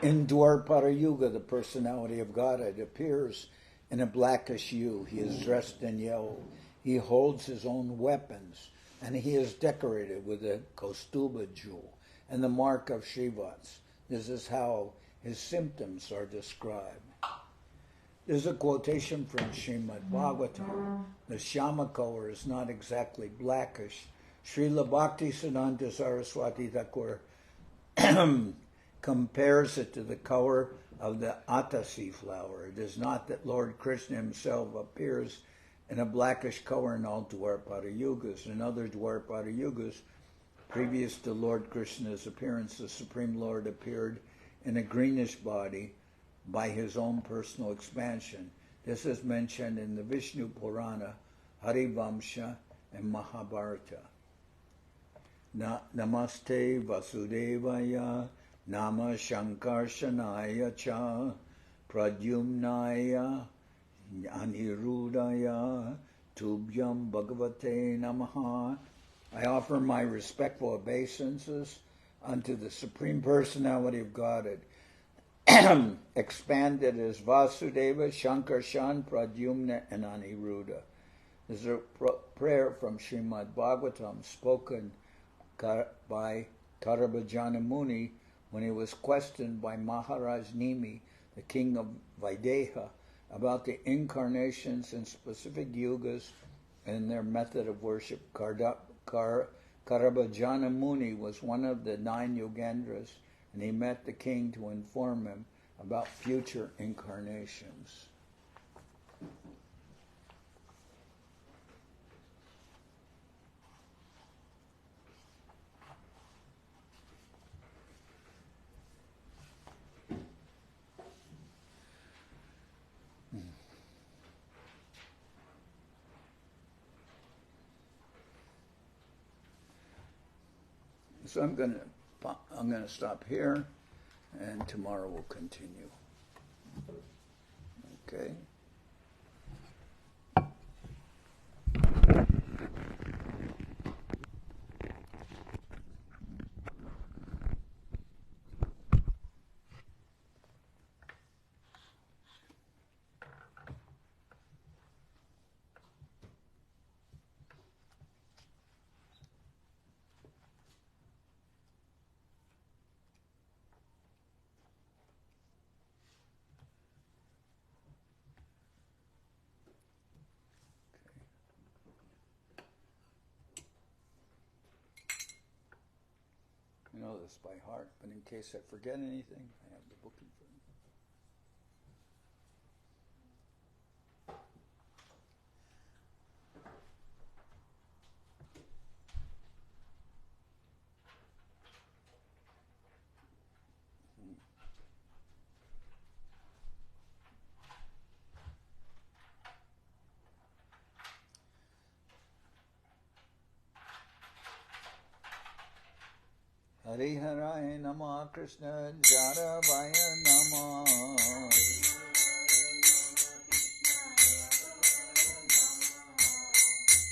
In Dwapara Yuga, the personality of Godhead appears in a blackish hue. He is dressed in yellow. He holds his own weapons, and he is decorated with a Kaustuba jewel and the mark of Shivats. This is how his symptoms are described. There's a quotation from Srimad Bhagavatam. The Shama color is not exactly blackish. Srila Bhaktivedanta Saraswati Thakur compares it to the color of the Atasi flower. It is not that Lord Krishna himself appears in a blackish color in all Dwapara Yugas. In other Dwapara Yugas, previous to Lord Krishna's appearance, the Supreme Lord appeared in a greenish body by his own personal expansion. This is mentioned in the Vishnu Purana, Harivamsha, and Mahabharata. Namaste Vasudevaya Nama Shankarshanaya Cha Pradyumnaya Anirudaya Tubhyam Bhagavate Namaha. I offer my respectful obeisances unto the Supreme Personality of Godhead, expanded as Vasudeva, Shankarshan, Pradyumna, and Aniruddha. This is a prayer from Srimad Bhagavatam spoken by Karabhajana Muni when he was questioned by Maharaj Nimi, the king of Videha, about the incarnations in specific yugas and their method of worship. Karabhajana Muni was one of the 9 Yogendras, and he met the king to inform him about future incarnations. So I'm going to stop here, and tomorrow we'll continue. Okay. I know this by heart, but in case I forget anything, I have the book in front of me. Hariharaya Nama Krishna Jaravaya Nama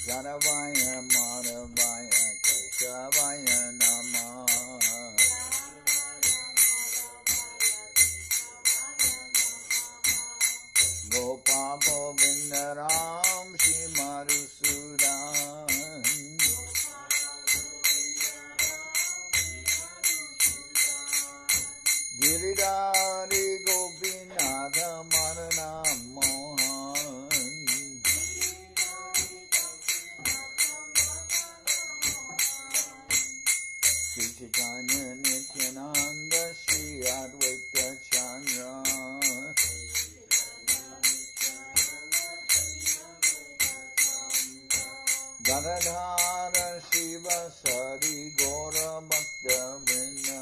Jaravaya Madhavaya Keshavaya Nama Gopa Govinda Ram Shri Madhusudan Giridhari Gopinatha Marana Mohan Sri Chaitanya Nityananda Sri Advaita Chandra Gadadhara Shiva Sari Gora Bhaktivedanta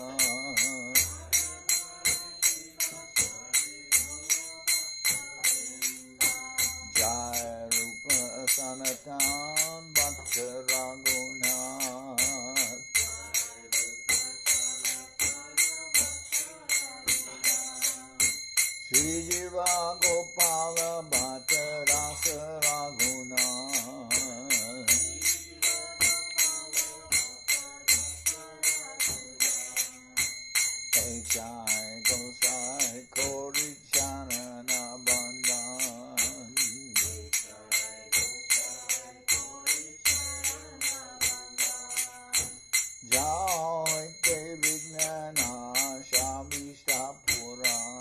Jai Rupa Sanatan Raghunath Sri Jiva Gopala Bhatta Rasa Raghunath Jai Gosai Kori Chanana Bandhan Jai Te Vignana Shabishta Puran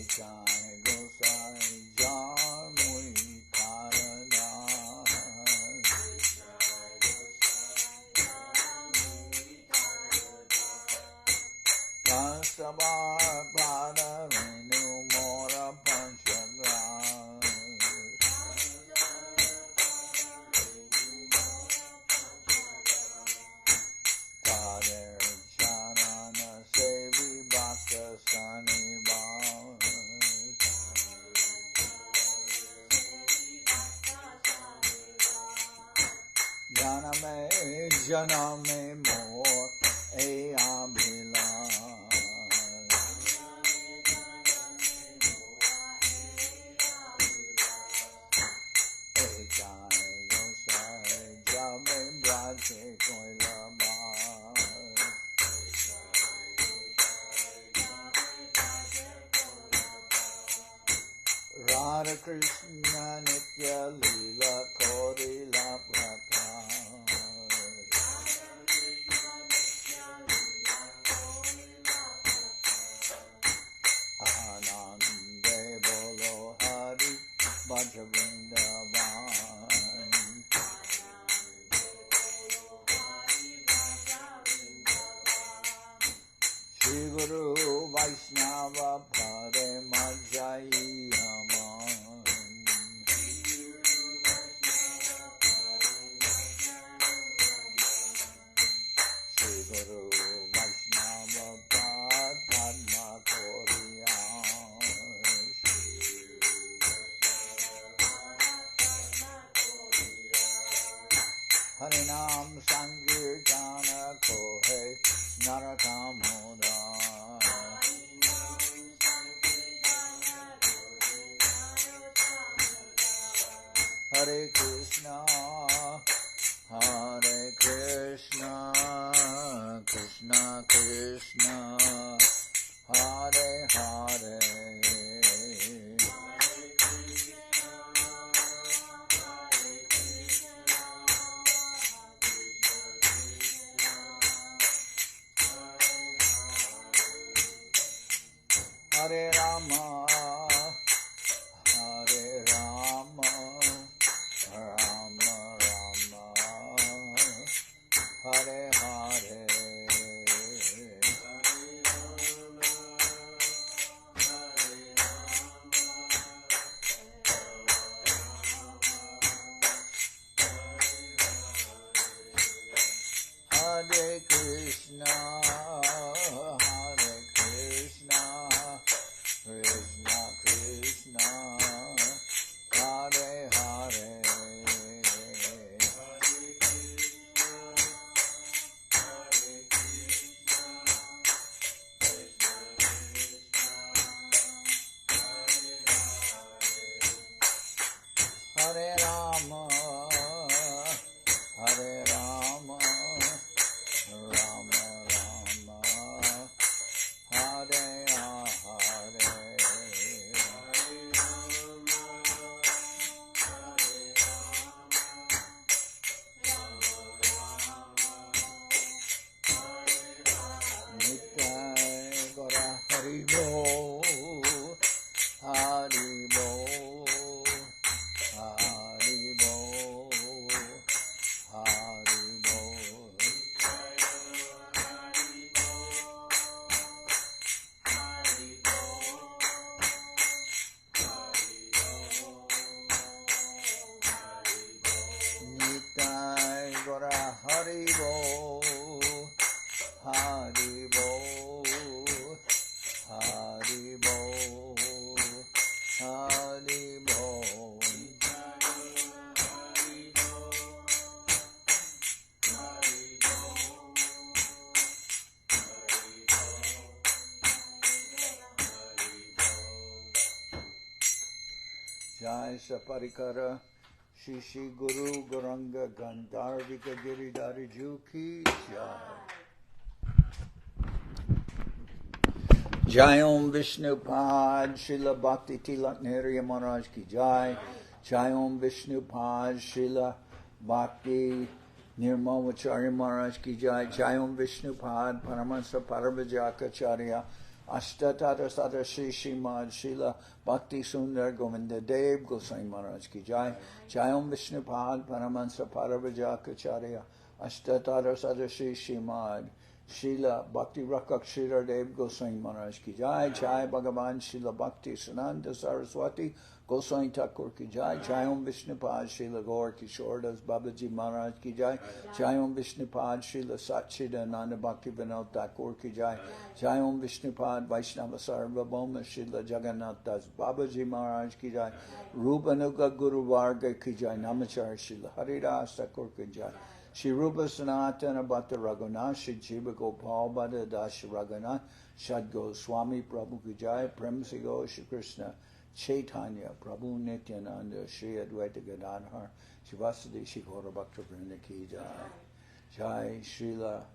Jai Gosai Jar Mui Karana Sabar Pada Renu Mora Panchagram Kader Chanana Sevi Bhakta Saniban Janame More Abhila Radha Krishna Madhya-lila Korila Prakash Anande Bolo Hari Bhaktivedanta Shri Guru Vaishnava Pare Majai Aman Shri Guru Vaishnava Padma Koriyan Harinam Sankirtana Kohe Narakamoda Hare Krishna Krishna Krishna Hare Hare Hare Rama Hare Rama Rama Rama Hare Hare Haribo, Haribo, Haribo, Haribo. Jai Saparikara Shishi Guru Guranga Gandharvika Giridhari Juki Jai. Jai Om Vishnu Pad Srila Bhakti Tilak Nehriya Maharaj Ki Jai. Jai Om Vishnu Pad Srila Bhakti Nirmamacharya Maharaj Ki Jai. Jai Om Vishnu Pad Paramahansa Paravajakacharya Ashtatara Sada Sri Srimad Srila Bhakti Sundar Govinda Dev Goswami Maharaj Ki Jai. Jai Om Vishnu Pad Paramahansa Paravajakacharya Ashtatara Sada Sri Srimad Srila Bhakti Rakak Sridhar Dev Goswami Maharaj Ki Jai. Jai Bhagavan Srila Bhakti Sananda Saraswati Goswami Thakur Ki Jai. Jai Om Vishnu Pad Srila Gaur Kishoredas Babaji Maharaj Ki Jai. Jai Om Vishnu Pad Srila Satchidananda Bhaktivedanta Thakur Ki Jai. Jai Om Vishnu Pad Vaishnava Sarvabhauma Srila Jagannath Das Babaji Maharaj Ki Jai. Rupanuga Guru Varga Ki Jai. Namachar Srila Haridas Thakur Ki Jai. Sri Rupa Sanatana Bhatta Raghunath, Sri Jiva Gopal Bhatta Das Raghunath, Shad Goswami Prabhu Ki Jai, Prem Sigo, Shri Krishna Chaitanya, Prabhu Nityananda, Shri Advaita Gadadhar, Shri Vasudeva Shri Gaura Bhaktivinoda Ki Jai. Jai Srila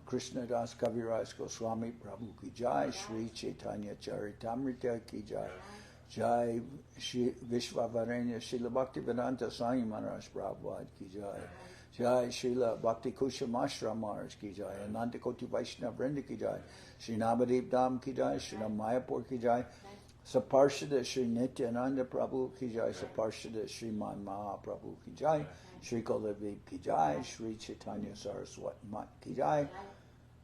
Krishnadas Kaviraj Goswami Prabhu Ki Jai, Sri Chaitanya Charitamrita Ki Jai. Jai Shri Vishwavaranya Srila Bhaktivedanta Swami Maharaj Prabhupad Ki Jai. Jai Srila Bhakti Kusham Ashram Maharaj Ki Jai. Ananta Koti Vaishnava Vrinda Ki Jai. Shri Navadip Dham Ki Jai. Shri Mayapur Ki Jai. Saparshada Shri Nityananda Prabhu Ki Jai. Saparshada Shri Man Mahaprabhu Ki Jai. Shri Koladev Ki Jai. Shri Chaitanya Saraswat Mat Ki Jai.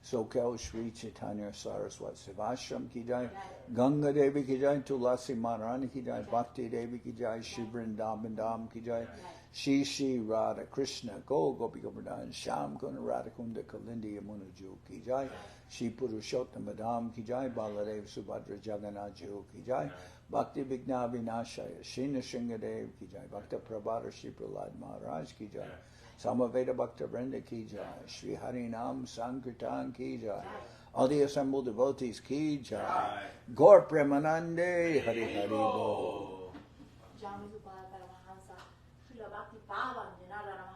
Soquel Sri Chaitanya Saraswat Sevashram Ki Jai. Ganga Devi Ki Jai. Tulasi Maharani Ki Jai. Bhakti Devi Ki Jai. Shri Vrindavan Dham Ki Jai. Shri Shri Radha Krishna Go Gopi Govardhan Sham Guna Radha Kunda Kalindi Yamuna Jo Ki Jai. Shri Purushottam Madam Ki Jai. Baladev Subhadra Jagannath Jo Ki Jai. Bhakti Vigna Vinashaya Shri Nisringadev Ki Jai. Bhakta Prabhara Shri Prahlad Maharaj Ki Jai. Samaveda Bhakta Vrinda Ki Jai. Shri Harinam Sankirtan Ki Jai. All the assembled devotees Ki Jai. Gaur Premanande Hari Hari Bo. Pavan, Janardan